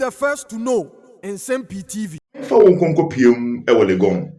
the first to know Nsem-Pii TV. For Unkonko PM Ewolegon.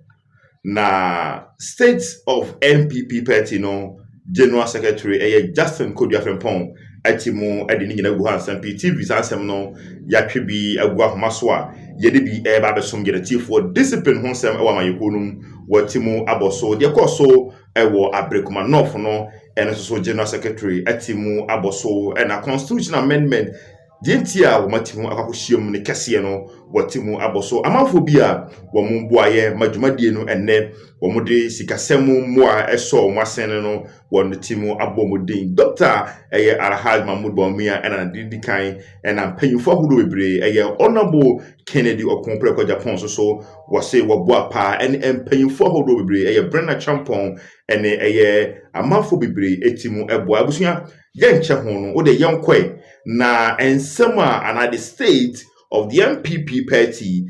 Na State of MPP Party no General Secretary Justin Kodua Frempong Etimu Edini Guhan Nsem-Pii TV Sansem no Yakribi Agua Maswa Yedibi Eba Besum get a chief for discipline Honsem Ewa Mayikunum Watimu Aboso Diakoso Ewo Abrekuma North no and also General Secretary Etimu Aboso and a constitutional amendment Dientia wamatimu akakushiem ne kese no watimu aboso amanfobia wamumboaye madwumadie no enne wamode sikasemu moa eso mwasene no wontimu abomodin Dr. Alhaji Mahmoud Bawumia ena didikan ena mpanyimfo ahodo bebre honorable Kennedy Okonkwo kwa Japan so wase waboa pa ene mpanyimfo ahodo bebre Brenna Champon ene amanfo bebre etimu eboa abusua yenche ho no ode yenkwe na ensema and the state of the MPP party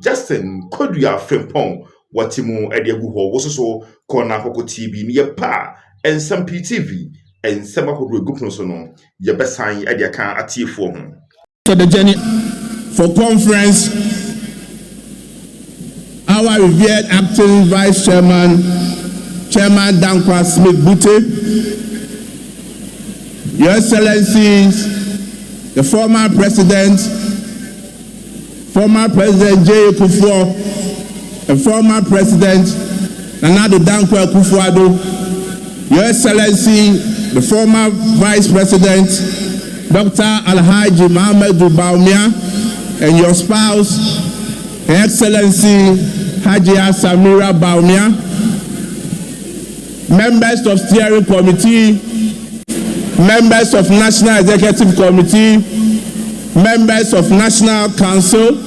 Justin Kodua Frempong watimu ediagu ho wososo kona hoko TV ni pa Nsem-Pii TV ensema hodwe gupno so no ye besan ediaka atiefo ho. So the journey for conference, our revered acting vice chairman Dankwa Smith Bute, Your Excellencies, the former President J. Kufuor, the former President Nana Dankwa Kufuor, Your Excellency, the former Vice President Dr. Alhaji Mahmoud Bawumia, and your spouse, Her Excellency Hajia Samira Bawumia, members of steering committee, members of National Executive Committee, members of National Council,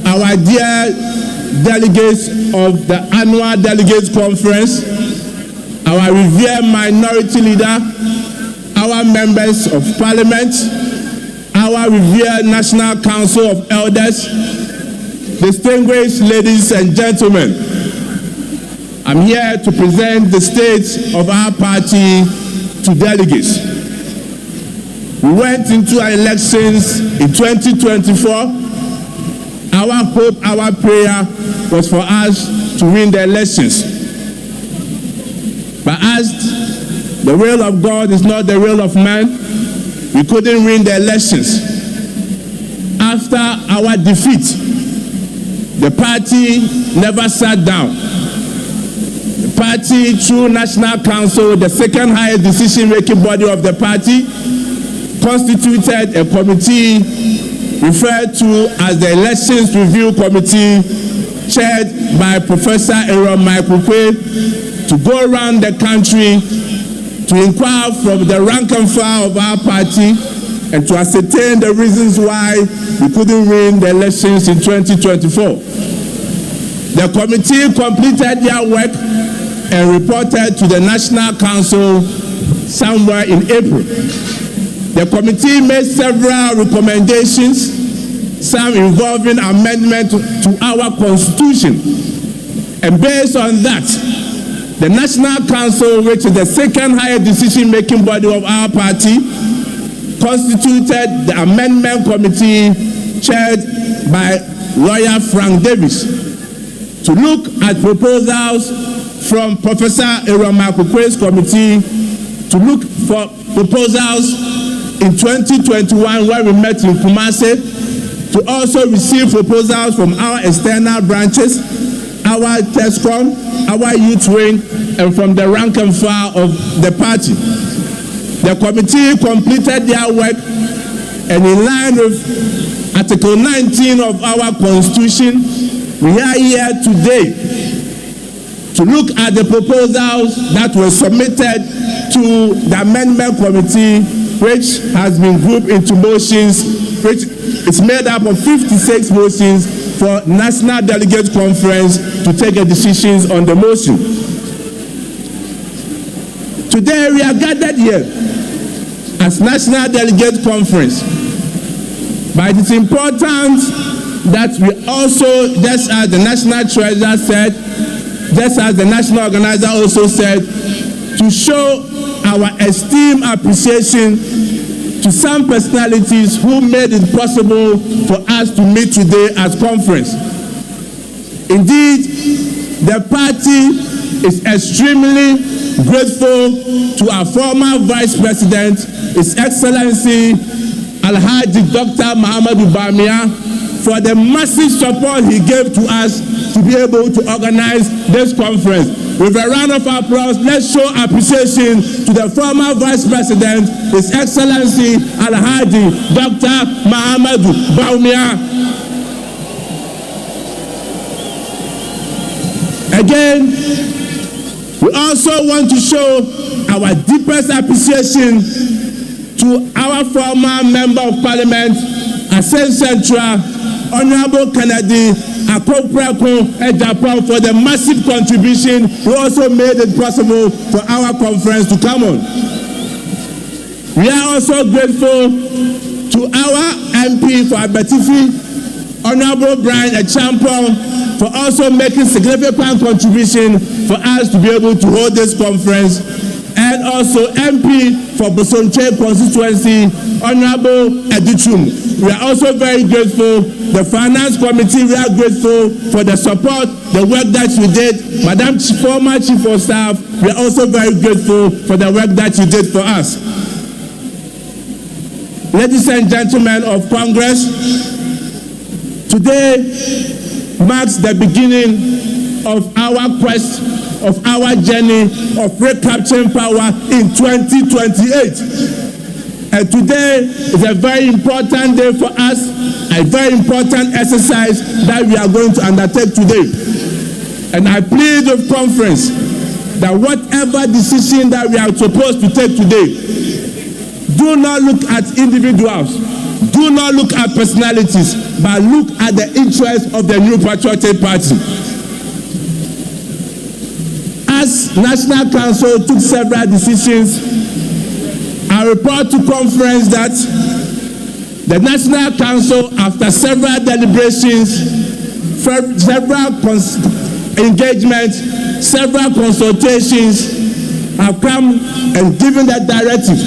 our dear delegates of the annual Delegates Conference, our revered minority leader, our members of Parliament, our revered National Council of Elders, distinguished ladies and gentlemen, I'm here to present the state of our party to delegates. We went into our elections in 2024. Our hope, our prayer was for us to win the elections. But as the will of God is not the will of man, we couldn't win the elections. After our defeat, the party never sat down. The party, through National Council, the second highest decision-making body of the party, constituted a committee referred to as the Elections Review Committee, chaired by Professor Aaron Michael Quay, to go around the country to inquire from the rank and file of our party and to ascertain the reasons why we couldn't win the elections in 2024. The committee completed their work and reported to the National Council somewhere in April. The committee made several recommendations, some involving amendment to our constitution. And based on that, the National Council, which is the second highest decision-making body of our party, constituted the amendment committee chaired by lawyer Frank Davis to look at proposals from Professor Aaron Michael Quay's committee, to look for proposals in 2021 when we met in Kumasi, to also receive proposals from our external branches, our TESCOM, our youth wing, and from the rank and file of the party. The committee completed their work, and in line with Article 19 of our Constitution, we are here today to look at the proposals that were submitted to the amendment committee, which has been grouped into motions, which is made up of 56 motions for National Delegate Conference to take a decisions on the motion. Today we are gathered here as National Delegate Conference, but it is important that we also, just as the National Treasurer said, just as the National Organizer also said, to show our esteemed appreciation to to some personalities who made it possible for us to meet today at conference. Indeed, the party is extremely grateful to our former Vice President, His Excellency Alhaji Dr. Muhammadu Bawumia, for the massive support he gave to us to be able to organize this conference. With a round of applause, let's show appreciation to the former Vice President, His Excellency Alhaji Dr. Muhammadu Bawumia. Again, we also want to show our deepest appreciation to our former Member of Parliament, Assin Central, Honorable Kennedy Japan, for the massive contribution who also made it possible for our conference to come on. We are also grateful to our MP for Abetifi, Honorable Brian Echampong, for also making significant contribution for us to be able to hold this conference, and also MP for Bosonche constituency, Honorable Edichum. We are also very grateful. The Finance Committee, we are grateful for the support, the work that you did. Madam former Chief of Staff, we are also very grateful for the work that you did for us. Ladies and gentlemen of Congress, today marks the beginning of our quest, of our journey of recapturing power in 2028. And today is a very important day for us, a very important exercise that we are going to undertake today. And I plead with conference that whatever decision that we are supposed to take today, do not look at individuals, do not look at personalities, but look at the interests of the New Patriotic Party. As National Council took several decisions, I report to conference that the National Council, after several deliberations, several engagements, several consultations, have come and given that directive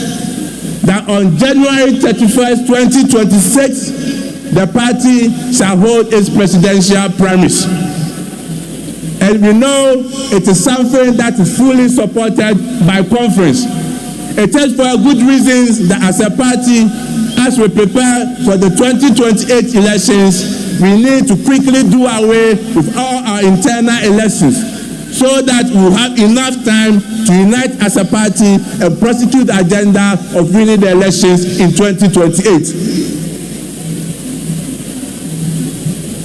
that on January 31st, 2026, the party shall hold its presidential primaries. And we know it is something that is fully supported by conference. It is for good reasons that as a party, as we prepare for the 2028 elections, we need to quickly do away with all our internal elections so that we will have enough time to unite as a party and prosecute the agenda of winning the elections in 2028.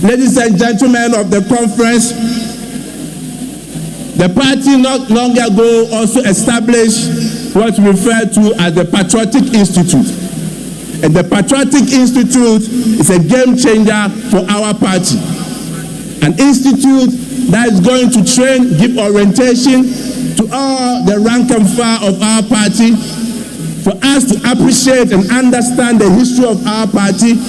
Ladies and gentlemen of the conference, the party not long ago also established what we refer to as the Patriotic Institute. And the Patriotic Institute is a game changer for our party. An institute that is going to train, give orientation to all the rank and file of our party, for us to appreciate and understand the history of our party,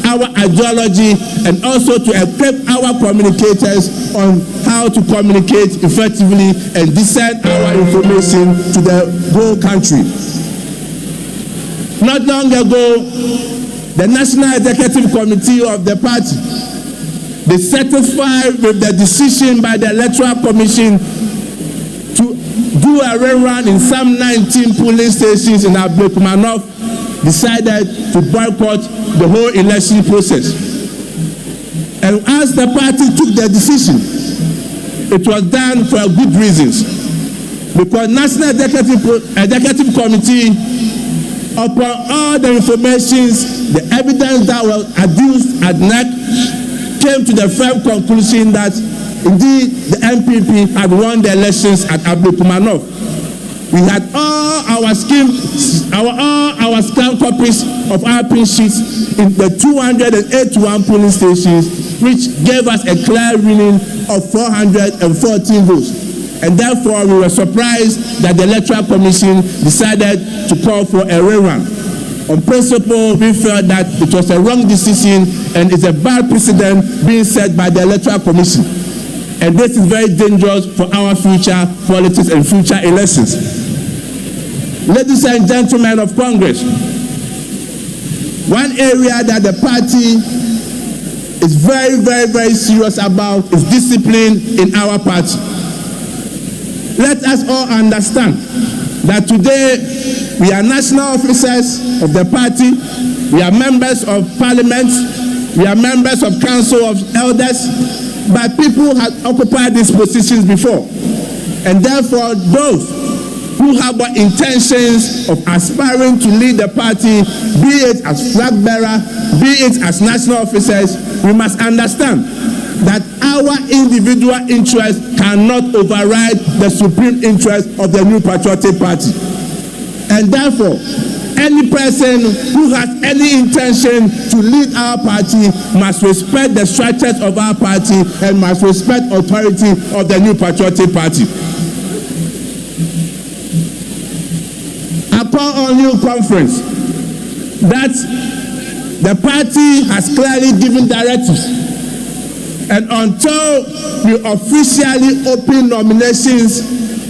our ideology, and also to equip our communicators on how to communicate effectively and discern our information to the whole country. Not long ago, the National Executive Committee of the party, they satisfied with the decision by the Electoral Commission to do a rerun in some 19 polling stations in Ablekumanov, decided to boycott the whole election process. And as the party took the decision, it was done for good reasons. Because National Executive Committee, upon all the information, the evidence that was adduced at NEC, came to the firm conclusion that indeed the NPP had won the elections at Ablekumanov. We had all our scanned copies of our pin sheets in the 281 polling stations, which gave us a clear winning of 414 votes. And therefore, we were surprised that the Electoral Commission decided to call for a rerun. On principle, we felt that it was a wrong decision and it's a bad precedent being set by the Electoral Commission. And this is very dangerous for our future politics and future elections. Ladies and gentlemen of Congress, One area that the party is very, very, very serious about is discipline in our party. Let us all understand that today we are national officers of the party, we are members of parliament, we are members of council of elders, but people have occupied these positions before. And therefore, those who have intentions of aspiring to lead the party, be it as flag bearer, be it as national officers, we must understand that our individual interests cannot override the supreme interest of the New Patriotic Party. And therefore, any person who has any intention to lead our party must respect the structures of our party and must respect authority of the New Patriotic Party. Upon our new conference, that the party has clearly given directives, and until we officially open nominations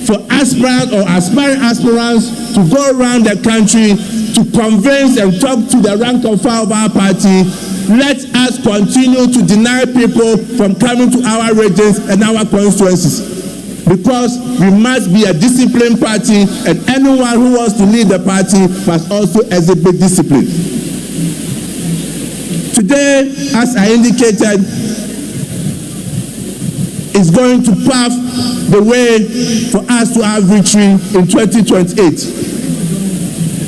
for aspirants or aspiring aspirants to go around the country to convince and talk to the rank and file of our party, let us continue to deny people from coming to our regions and our constituencies. Because we must be a disciplined party, and anyone who wants to lead the party must also exhibit discipline. Today, as I indicated, is going to pave the way for us to have victory in 2028.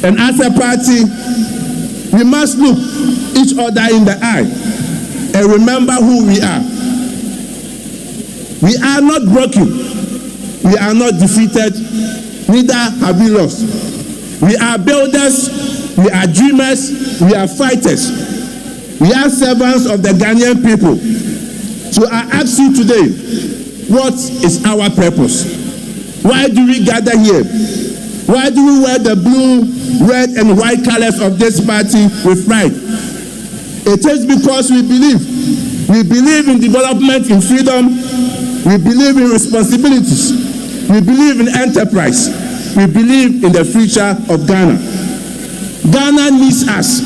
And as a party, we must look each other in the eye and remember who we are. We are not broken. We are not defeated. Neither have we lost. We are builders. We are dreamers. We are fighters. We are servants of the Ghanaian people. So I ask you today, what is our purpose? Why do we gather here? Why do we wear the blue, red, and white colors of this party with pride? It is because we believe. We believe in development, in freedom. We believe in responsibilities. We believe in enterprise. We believe in the future of Ghana. Ghana needs us.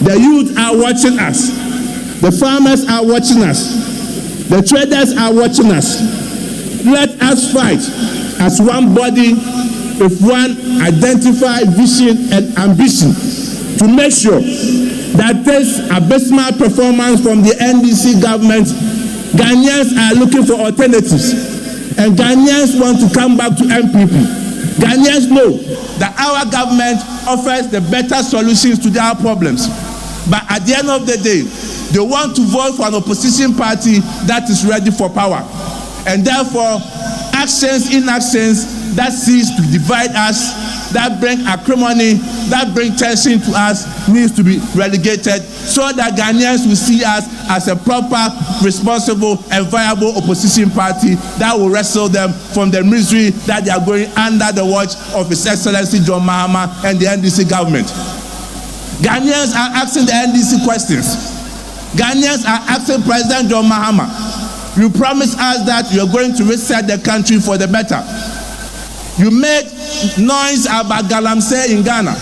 The youth are watching us. The farmers are watching us. The traders are watching us. Let us fight as one body with one identified vision and ambition to make sure that this abysmal performance from the NDC government, Ghanaians are looking for alternatives, and Ghanaians want to come back to MPP. Ghanaians know that our government offers the better solutions to their problems, but at the end of the day, they want to vote for an opposition party that is ready for power. And therefore, inactions that seeks to divide us, that bring acrimony, that bring tension to us, needs to be relegated so that Ghanaians will see us as a proper, responsible, and viable opposition party that will wrestle them from the misery that they are going under the watch of His Excellency John Mahama and the NDC government. Ghanaians are asking the NDC questions. Ghanaians are asking President John Mahama, you promised us that you are going to reset the country for the better. You made noise about Galamsey in Ghana.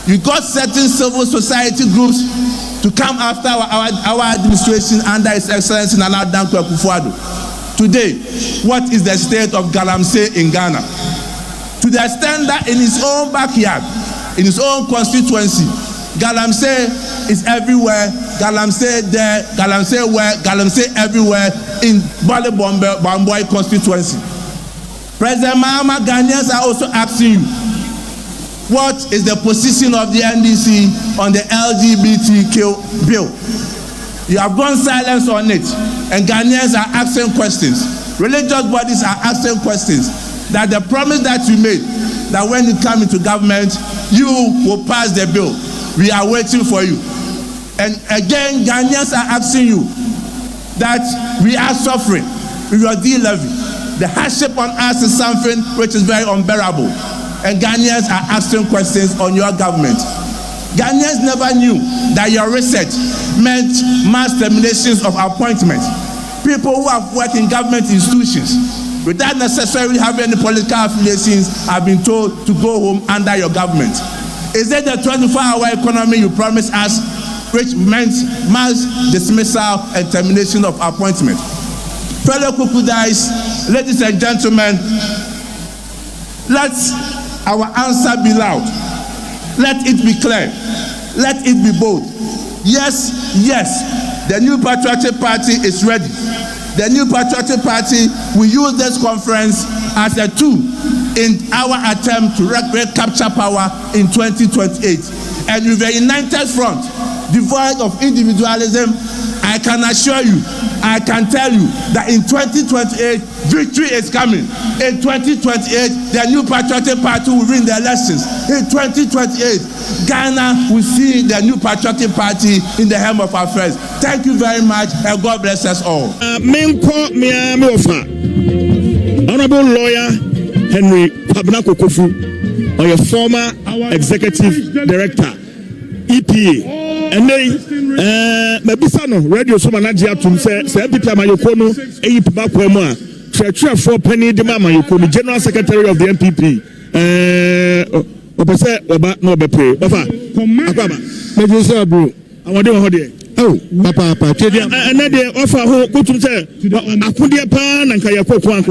You got certain civil society groups to come after our administration under His Excellency Nana Dankwa Akufo-Addo. Today, what is the state of Galamsey in Ghana? To the extent that in his own backyard, in his own constituency, Galamsey is everywhere. Galamsey there, Galamsey where, Galamsey everywhere in Bale Bamboy constituency. President Mahama, Ghanaians are also asking you, what is the position of the NDC on the LGBTQ bill? You have gone silent on it, and Ghanaians are asking questions. Religious bodies are asking questions. That the promise that you made, that when you come into government, you will pass the bill. We are waiting for you. And again, Ghanaians are asking you that we are suffering with your D-levy. The hardship on us is something which is very unbearable. And Ghanaians are asking questions on your government. Ghanaians never knew that your research meant mass terminations of appointments. People who have worked in government institutions without necessarily having any political affiliations have been told to go home under your government. Is it the 24-hour economy you promised us, which meant mass dismissal and termination of appointment? Fellow Kukudais, ladies and gentlemen, let our answer be loud. Let it be clear. Let it be bold. Yes, yes, the New Patriotic Party is ready. The New Patriotic Party will use this conference as a tool in our attempt to recapture power in 2028. And with a united front, devoid of individualism, I can assure you, I can tell you that in 2028, victory is coming. In 2028, the New Patriotic Party will win the elections. In 2028, Ghana will see the New Patriotic Party in the helm of affairs. Thank you very much, and God bless us all. Honorable Lawyer Henry Pabnako Kofu, or your former Executive Director, EPA. And then, Mabisano, Radio Somanagia to say, Nsem-Pii Amayokono, Eyi Pabakwema, Church for Penny de Mama Yokono, General Secretary of the NPP. Opese, Oba, no Bepe, Ofa, Akaba, Medusa Bru, I want to hold. Oh, Papa, and then they offer who go to say, Akudia Pan and Kayako Kwan.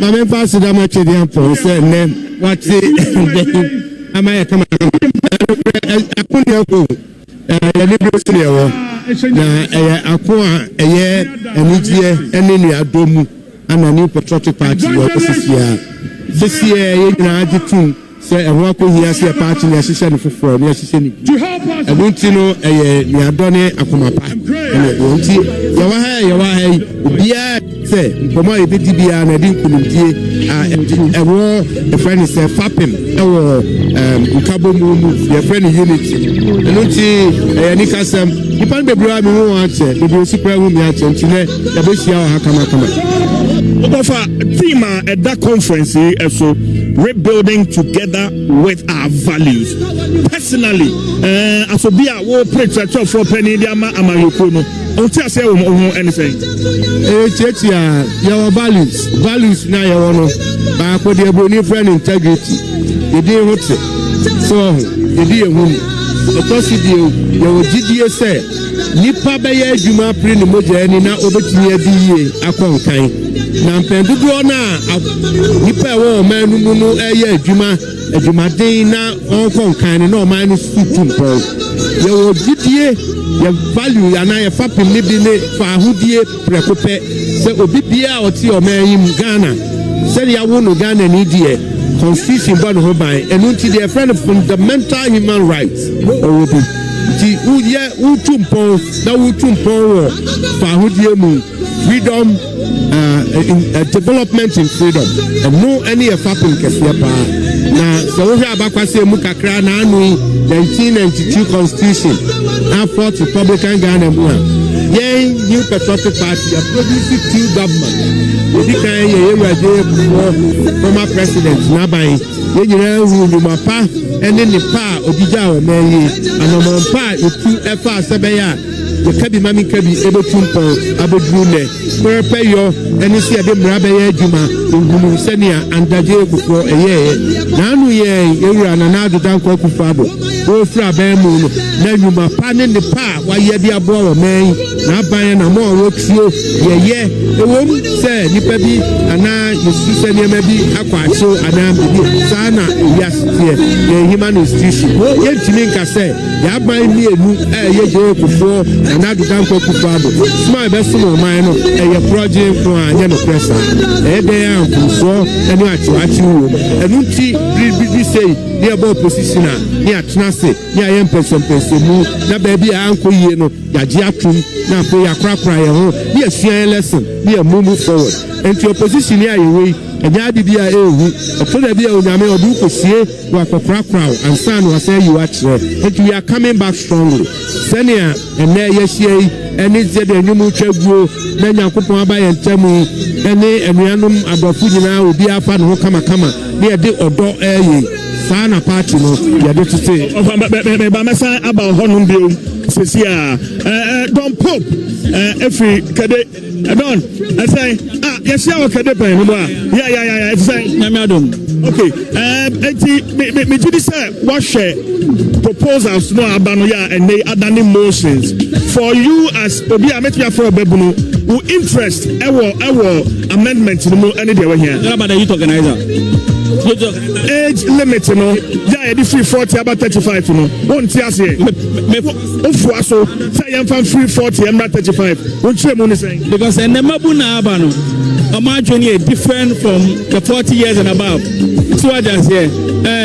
Mamma Pastor Damachidian for said, what's it? Am I come? Akudia, Aqua, a year, and each year, and in your dome, and a New Patriotic Party this year, you know, say a walk here, see a party, and assistant for yes, and I want to know a Yadone Akumapa. And I want to Yawaha, Bia, say, Poma, Bibia, and I didn't come a war, a friend is a fapping, or Cabo Moon, your friend Unity. And don't see a Nicasam, you can't be brave, you won't answer, the super room, and the Bessia Hakama. Offer theme at that conference, so rebuilding together with our values. Personally, as a beer, war preacher for Penny Diama Amayokono. Don't tell say anything. Your values now your honor. But for the aboni friend integrity, you didn't want it. So you didn't win. The possible your GDA say, Nipa Bayer Juma Prin Mojani na Obetia DA Akonkai. Nampendu na Nipa wo manu no eye Juma Day na Onkonkai no minus 15 pounds. Your GDA, your value and I fapping libine for Hudie Precope. So Obibia or Tio Mayim Ghana. Said ya wonu Ghana ni die. Constitution born by and until their friend of fundamental human rights. Freedom, development in freedom, and no any fapping Kasiapa. Now, so we have Bakase Mukakra Nanu, 1992 Constitution, and 4th Republican Ghana. Yay, New Patriotic Party, a progressive two government. The former president, Nabai, Mapa, and then the pa, Odija, and on pa, the two FR Sabaya, the Kabi Mami Kabi, able to Abu Brune, where pay your and you see a bit Rabaya Juma, in Senia, and Daje before a year. Nanu ye, you ran another down Kokufabo, go fra Bamu, then you ma pan in the pa, while ye be a boy, man, not buying a more works you, yeah, the woman said, you baby, and now you see, maybe Aqua, so and I'm Sana, yes, the human institution. Yet, Chiminka said, ya buy me a new year before. And I do not go to Fado. My best of mine, a project for a yellow presser. A day I'm so, and you actually, and Unti, we say, near about position, near Tnase, near Empress and Pesemu, the baby uncle, you know, Yajiatum, now for your crap, yes, share a lesson, near move forward. And to your position here, you and Yadi be a told a dear Yame or Duke say, what a crap crowd, and son was say you actually, and we are coming back strongly. Senia, and there, yes, ye, and it's the new Muchago, then Yakupa and Tamu, and Random about Fujina will be a fan who come near the Odo Air. Sana party, no, you have to say. About Honum Bill. Cecilia, Don Pope, every Kade, Don, I say, yes, you are Kade, yeah, it's saying, okay, me to this wash proposals no abanoya and they adani motions for you as obi ametia for bebuno who interest our amendment no any day here. What about the youth organizer? Age limit no yeah the free 40 about 35 no won't see us here of so say am fan free 40 am 35 won't you money saying because and the mabuna abano imagine it different from the 40 years and above. So I just say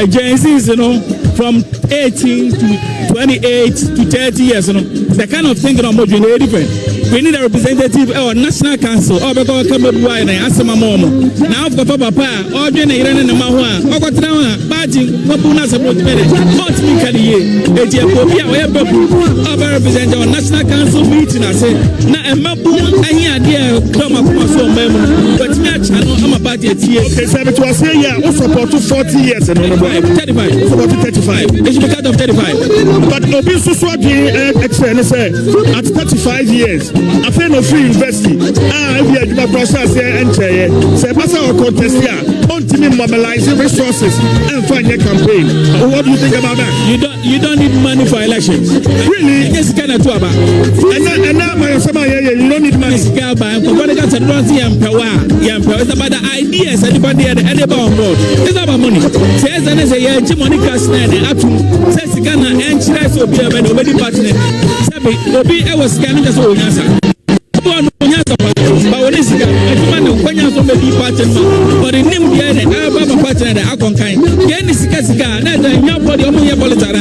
Gen Z, you know, from 18 to 28 to 30 years, you know, the kind of thinking about you know different. We need a representative or national council or because come up wide and ask my mom. Now for papa or Jenny and Mahua or got now badging what bonus about minute. Not me can ye a representative or national council meeting. I say now a mabu any idea come up so memo but I'm a budget here. Okay, so it was here, yeah, we support to 40 years and 35. Support to 35. It should be cut off 35. But Obi Suswagi at 35 years. I feel no free university. If you have a process here and say, Sebasa or contest here, continue mobilizing resources and find your campaign. What do you think about that? You don't need money for elections. Really? Yes, kind of about. And now my you don't need money. It's about the ideas anybody on board. It's about money. Says and say yeah, money cast and says Ghana and Chile will be a nobody partner. Sabi Obi I was scanning just all answer. But when it's when you come be partner, but the name here the Alabama partner the Akon kind. Yen is Kasiga, not the young body of your politician.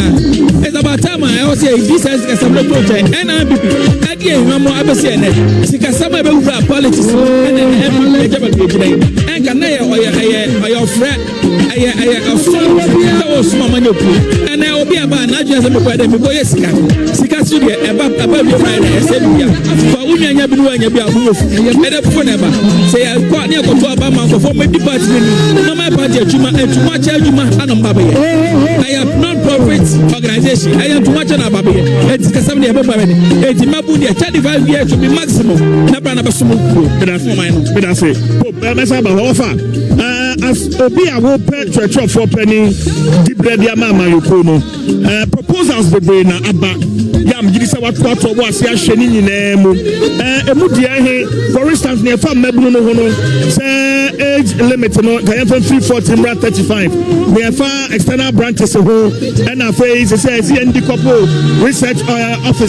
It's about time I was saying this has some project and NPP. Again, Mamma Abbasian, Sikasama politics and and can I or your friend, a friend that was small money and I will be about not just a boy, Sika Studio above your Friday, for women, you be a move. Made up for never say I got near Obama for my department. No, my party, Juma, and too much Juma and Baby. I am non-profit organization. I am too much on a baby. It's Cassandra Baby. It's Mabudia, 35 years to be maximum. Nabana Basumu, but I say, Messaba offer. As Obia will pay church for penny, deep red Yamama Yokono. Proposals the brain Abba. Yam Gidisa what was Yasheni Nemo. For instance, near Farm Mebuno, say age limit, no, the 340 35. Near far external branches of and a phase says, the couple research office.